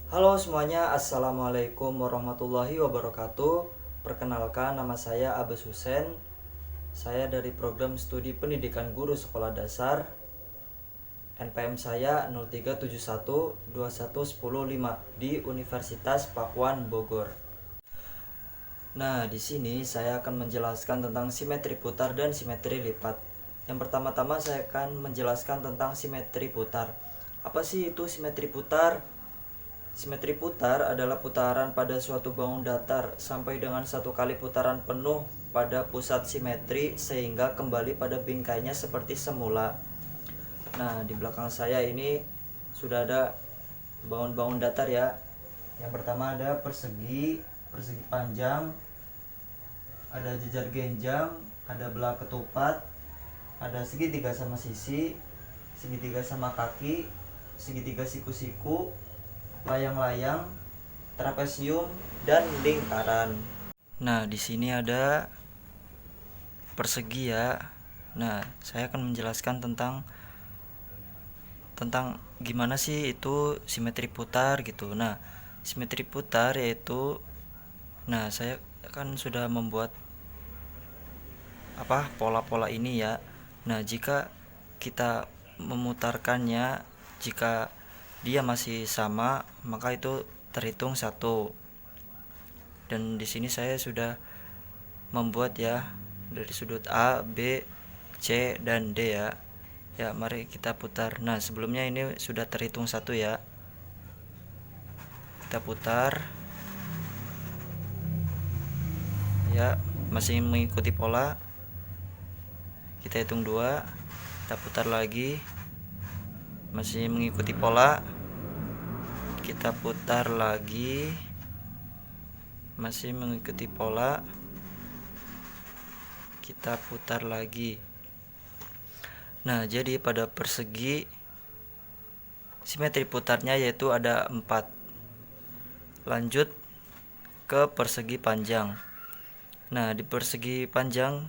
Halo semuanya, Assalamualaikum warahmatullahi wabarakatuh. Perkenalkan, nama saya Abbas Hussein. Saya dari program studi pendidikan guru sekolah dasar. NPM saya 0371211005 di Universitas Pakuan Bogor. Nah, di sini saya akan menjelaskan tentang simetri putar dan simetri lipat. Yang pertama-tama saya akan menjelaskan tentang simetri putar. Apa sih itu simetri putar? Simetri putar adalah putaran pada suatu bangun datar sampai dengan satu kali putaran penuh pada pusat simetri sehingga kembali pada bingkainya seperti semula. Nah, di belakang saya ini sudah ada bangun-bangun datar ya. Yang pertama ada persegi, persegi panjang, ada jejar genjang, ada belah ketupat, ada segitiga sama sisi, segitiga sama kaki, segitiga siku-siku, layang-layang, trapesium, dan lingkaran. Nah, di sini ada persegi ya. Nah, saya akan menjelaskan tentang gimana sih itu simetri putar gitu. Nah, simetri putar yaitu saya kan sudah membuat pola-pola ini ya. Nah, jika kita memutarkannya, jika dia masih sama, maka itu terhitung satu. Dan di sini saya sudah membuat ya dari sudut A, B, C, dan D ya. Ya, mari kita putar. Nah, sebelumnya ini sudah terhitung satu ya. Kita putar. Ya, masih mengikuti pola. Kita hitung 2. Kita putar lagi. Masih mengikuti pola. Kita putar lagi. Masih mengikuti pola. Kita putar lagi. Nah, jadi pada persegi simetri putarnya yaitu ada 4. Lanjut ke persegi panjang. Nah, di persegi panjang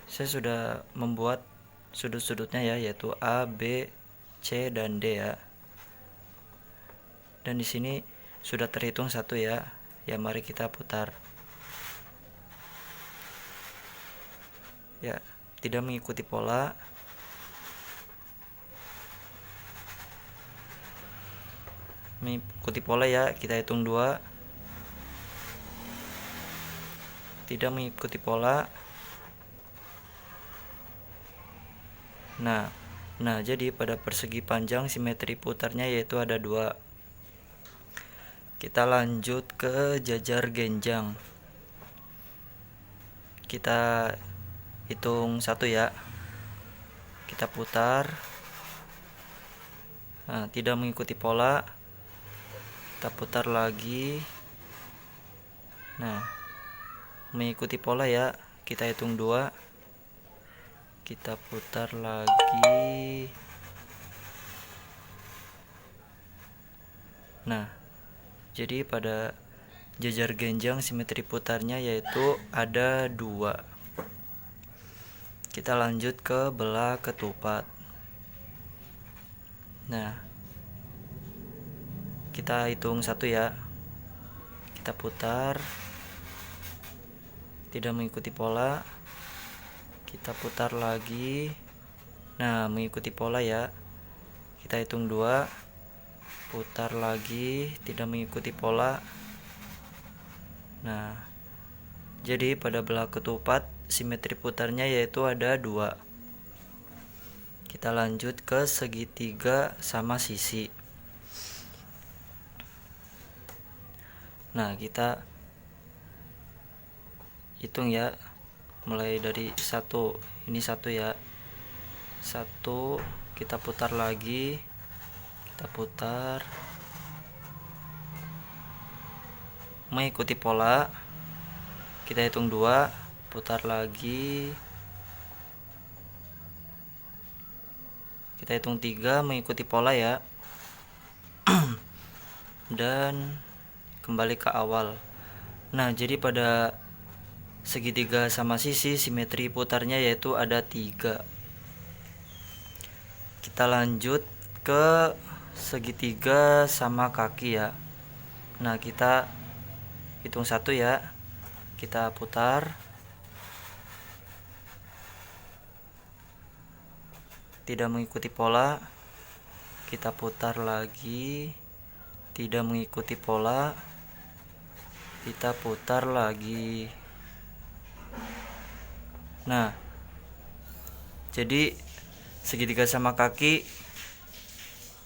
saya sudah membuat sudut-sudutnya ya, yaitu A, B, C, dan D ya. Dan di sini sudah terhitung satu ya. Ya, mari kita putar. Ya, tidak mengikuti pola. Mengikuti pola ya, kita hitung 2. Tidak mengikuti pola. Nah, jadi pada persegi panjang simetri putarnya yaitu ada 2. Kita lanjut ke jajar genjang. Kita hitung 1 ya. Kita putar. Nah, tidak mengikuti pola. Kita putar lagi. Nah, mengikuti pola ya. Kita hitung 2. Kita putar lagi. Nah, jadi pada jajar genjang simetri putarnya yaitu ada 2. Kita lanjut ke belah ketupat. Nah, kita hitung 1 ya. Kita putar. Tidak mengikuti pola. Kita putar lagi. Nah, mengikuti pola ya. Kita hitung 2. Putar lagi. Tidak mengikuti pola. Nah, jadi pada belah ketupat simetri putarnya yaitu ada 2. Kita lanjut ke segitiga sama sisi. Nah, kita hitung ya, mulai dari 1. Ini 1 ya. 1, kita putar lagi. Kita putar. Mengikuti pola. Kita hitung 2, putar lagi. Kita hitung 3, mengikuti pola ya. Dan kembali ke awal. Nah, jadi pada segitiga sama sisi simetri putarnya yaitu ada 3. Kita lanjut ke segitiga sama kaki ya. Nah, kita hitung 1 ya. Kita putar. Tidak mengikuti pola. Kita putar lagi. Tidak mengikuti pola. Kita putar lagi. Nah, jadi segitiga sama kaki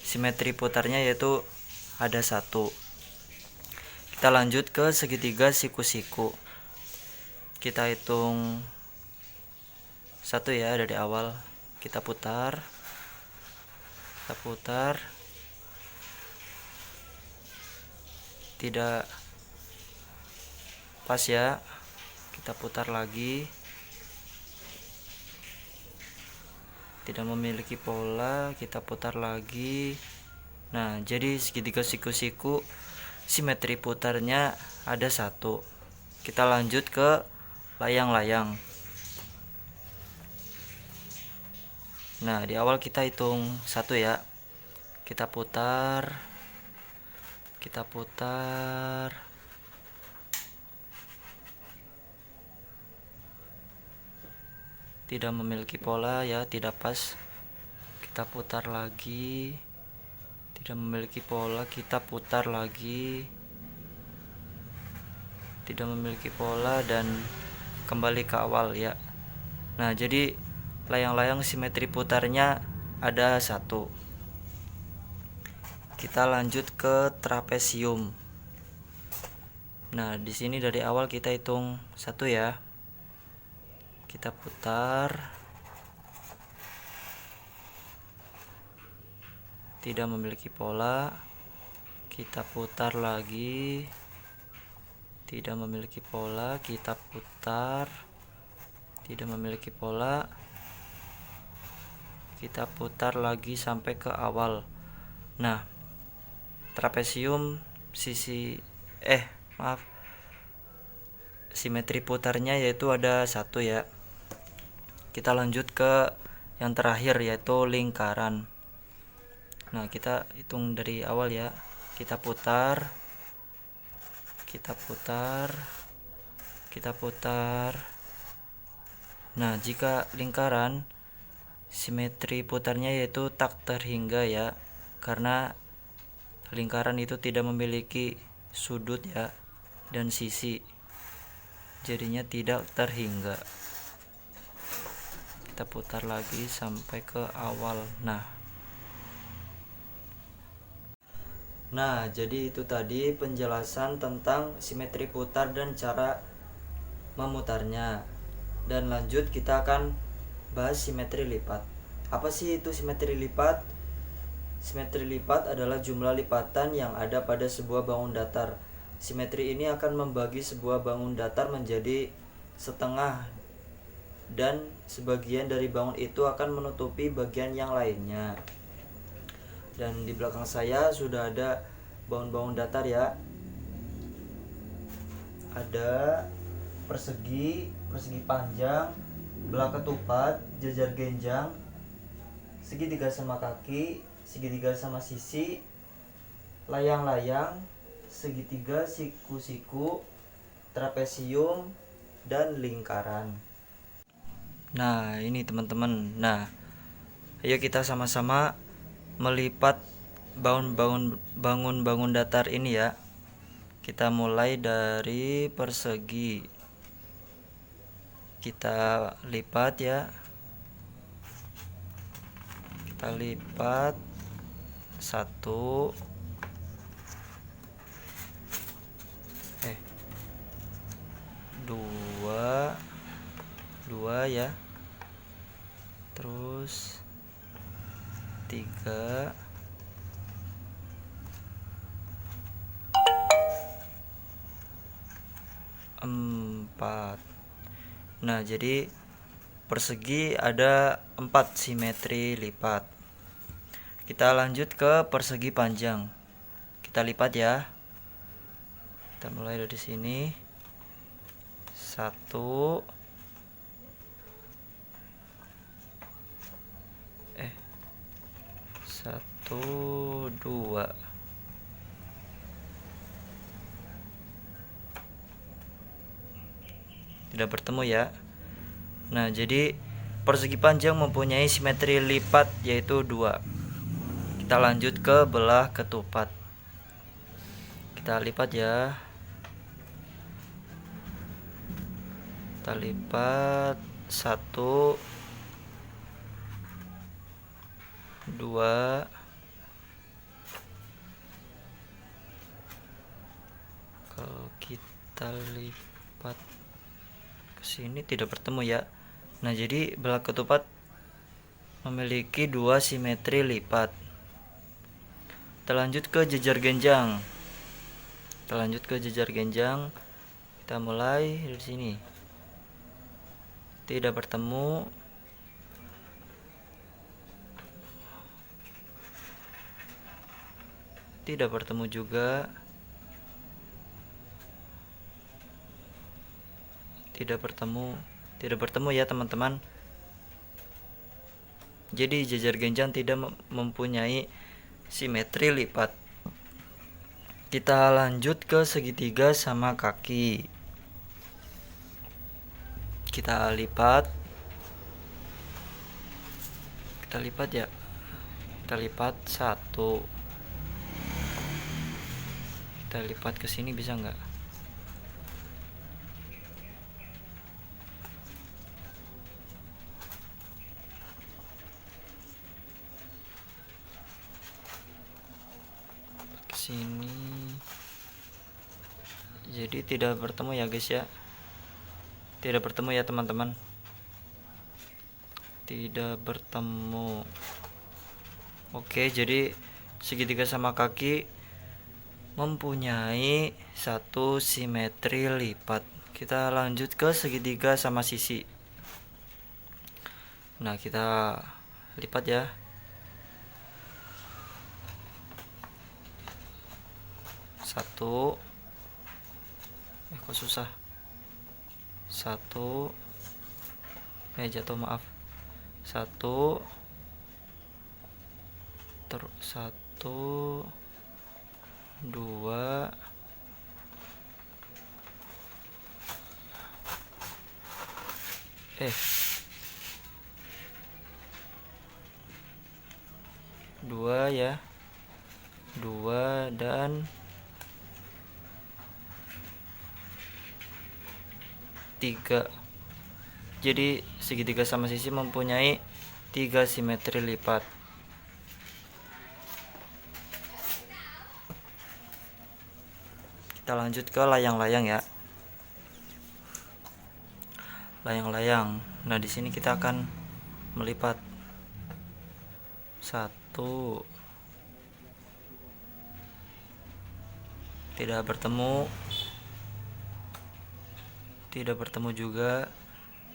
simetri putarnya yaitu ada 1. Kita lanjut ke segitiga siku-siku. Kita hitung 1 ya dari awal. Kita putar. Kita putar. Tidak pas ya. Kita putar lagi. Tidak memiliki pola, kita putar lagi. Nah, jadi segitiga siku-siku simetri putarnya ada 1. Kita lanjut ke layang-layang. Nah, di awal kita hitung 1 ya. Kita putar. Kita putar. Tidak memiliki pola ya, tidak pas. Kita putar lagi. Tidak memiliki pola, kita putar lagi. Tidak memiliki pola dan kembali ke awal ya. Nah, jadi layang-layang simetri putarnya ada 1. Kita lanjut ke trapesium. Nah, di sini dari awal kita hitung 1 ya. Kita putar. Tidak memiliki pola. Kita putar lagi. Tidak memiliki pola, kita putar. Tidak memiliki pola. Kita putar lagi sampai ke awal. Nah, trapesium simetri putarnya yaitu ada 1 ya. Kita lanjut ke yang terakhir yaitu lingkaran. Nah, kita hitung dari awal ya. Kita putar. Kita putar. Kita putar. Nah, jika lingkaran simetri putarnya yaitu tak terhingga ya. Karena lingkaran itu tidak memiliki sudut ya dan sisi. Jadinya tidak terhingga. Kita putar lagi sampai ke awal. Nah, jadi itu tadi penjelasan tentang simetri putar dan cara memutarnya. Dan lanjut kita akan bahas simetri lipat. Apa sih itu simetri lipat? Simetri lipat adalah jumlah lipatan yang ada pada sebuah bangun datar. Simetri ini akan membagi sebuah bangun datar menjadi setengah dan sebagian dari bangun itu akan menutupi bagian yang lainnya. Dan di belakang saya sudah ada bangun-bangun datar ya. Ada persegi, persegi panjang, belah ketupat, jajar genjang, segitiga sama kaki, segitiga sama sisi, layang-layang, segitiga siku-siku, trapesium, dan lingkaran. Nah, ini teman-teman. Nah, ayo kita sama-sama melipat bangun-bangun datar ini ya. Kita mulai dari persegi. Kita lipat ya. Kita lipat 1 2 ya, terus 3 4. Nah, jadi persegi ada 4 simetri lipat. Kita lanjut ke persegi panjang. Kita lipat ya. Kita mulai dari sini. 1 2 tidak bertemu ya. Nah, jadi persegi panjang mempunyai simetri lipat yaitu 2. Kita lanjut ke belah ketupat. Kita lipat ya. Kita lipat 1 2. Kalau kita lipat ke sini tidak bertemu ya. Nah, jadi belah ketupat memiliki 2 simetri lipat. Kita lanjut ke jejar genjang. Kita mulai dari sini. Tidak bertemu. Tidak bertemu juga. Tidak bertemu ya teman-teman. Jadi jejar genjang tidak mempunyai simetri lipat. Kita lanjut ke segitiga sama kaki. Kita lipat ya. Kita lipat 1. Kita lipat ke sini bisa nggak? Ke sini. Jadi tidak bertemu ya guys ya. Tidak bertemu ya teman-teman. Tidak bertemu. Oke, jadi segitiga sama kaki mempunyai 1 simetri lipat. Kita lanjut ke segitiga sama sisi. Nah, kita lipat ya. Satu. Kok susah. 1. Jatuh, maaf. 1 terus 1 2 2 ya. 2 dan 3. Jadi segitiga sama sisi mempunyai 3 simetri lipat. Kita lanjut ke layang-layang ya. Layang-layang. Nah, di sini kita akan melipat 1. Tidak bertemu. Tidak bertemu juga.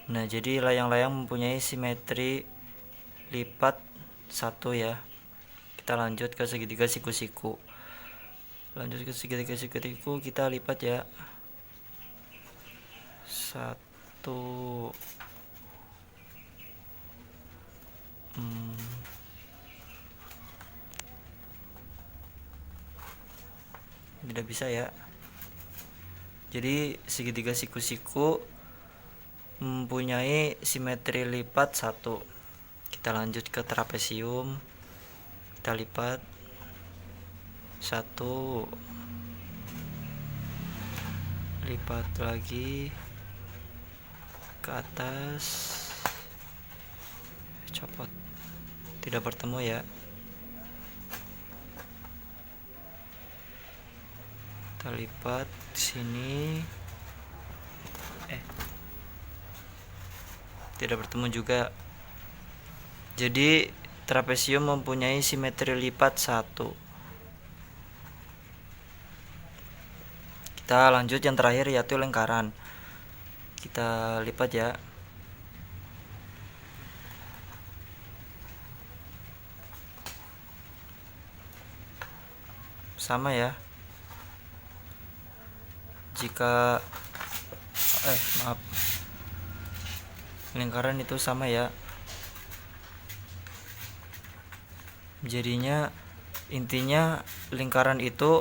Nah, jadi layang-layang mempunyai simetri lipat 1 ya. Kita lanjut ke segitiga siku-siku. Kita lipat ya. 1. Tidak bisa ya. Jadi segitiga siku-siku mempunyai simetri lipat 1. Kita lanjut ke trapesium. Kita lipat 1. Lipat lagi ke atas. Copot. Tidak bertemu ya. Kita lipat sini. Tidak bertemu juga. Jadi trapesium mempunyai simetri lipat 1. Kita lanjut yang terakhir yaitu lingkaran. Kita lipat ya. Sama ya. Jika maaf. Lingkaran itu sama ya. Jadinya intinya lingkaran itu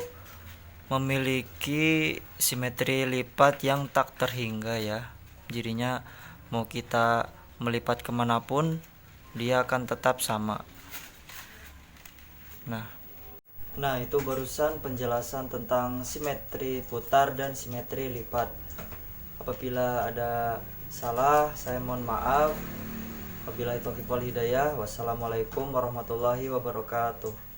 memiliki simetri lipat yang tak terhingga ya. Jadinya mau kita melipat kemanapun dia akan tetap sama. Nah itu barusan penjelasan tentang simetri putar dan simetri lipat. Apabila ada salah saya mohon maaf. Wabillahi taufiq wal hidayah. Wassalamualaikum warahmatullahi wabarakatuh.